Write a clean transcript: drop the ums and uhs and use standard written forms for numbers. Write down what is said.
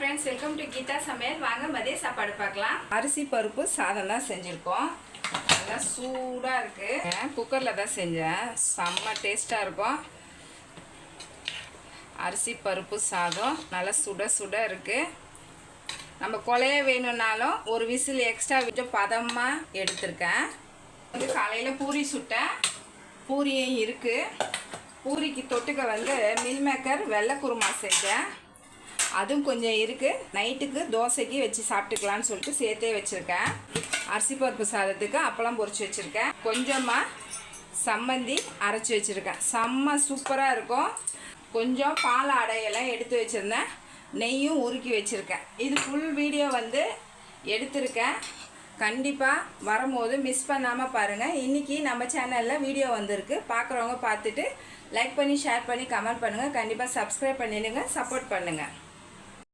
Friends welcome to Gita சமையல் வாங்க மதிய சாப்பாடு பார்க்கலாம். அரிசி பருப்பு சாதம் தான் செஞ்சிருக்கோம். நல்லா சூடா இருக்கு. குக்கர்ல தான் செஞ்சேன். செம்ம டேஸ்டா இருக்கும். அரிசி பருப்பு சாதம் நல்லா சுட இருக்கு. நம்ம கொலைய வேணும்னாலும் ஒரு விசில் எக்ஸ்ட்ரா விட்டு பதமா எடுத்துர்க்கேன். வந்து காலையில பூரி சுட்டேன். பூரியும் இருக்கு. பூரிக்கு தொட்டுக்க வந்து மில் மேக்கர் வெள்ளை குருமா செஞ்சேன். அதுவும் கொஞ்சம் இருக்குது. நைட்டுக்கு தோசைக்கு வச்சு சாப்பிட்டுக்கலான்னு சொல்லிட்டு சேர்த்தே வச்சுருக்கேன். அரிசி பருப்பு சாதத்துக்கு அப்பளம் பொரிச்சு வச்சுருக்கேன். கொஞ்சமாக சம்மந்தி அரைச்சி வச்சுருக்கேன். செம்ம சூப்பராக இருக்கும். கொஞ்சம் பால் அடையெல்லாம் எடுத்து வச்சுருந்தேன். நெய்யும் உருக்கி வச்சுருக்கேன். இது ஃபுல் வீடியோ வந்து எடுத்திருக்கேன். கண்டிப்பாக வரும்போது மிஸ் பண்ணாமல் பாருங்கள். இன்றைக்கி நம்ம சேனலில் வீடியோ வந்திருக்கு. பார்க்குறவங்க பார்த்துட்டு லைக் பண்ணி ஷேர் பண்ணி கமெண்ட் பண்ணுங்கள். கண்டிப்பாக சப்ஸ்கிரைப் பண்ணிடுங்க. சப்போர்ட் பண்ணுங்கள்.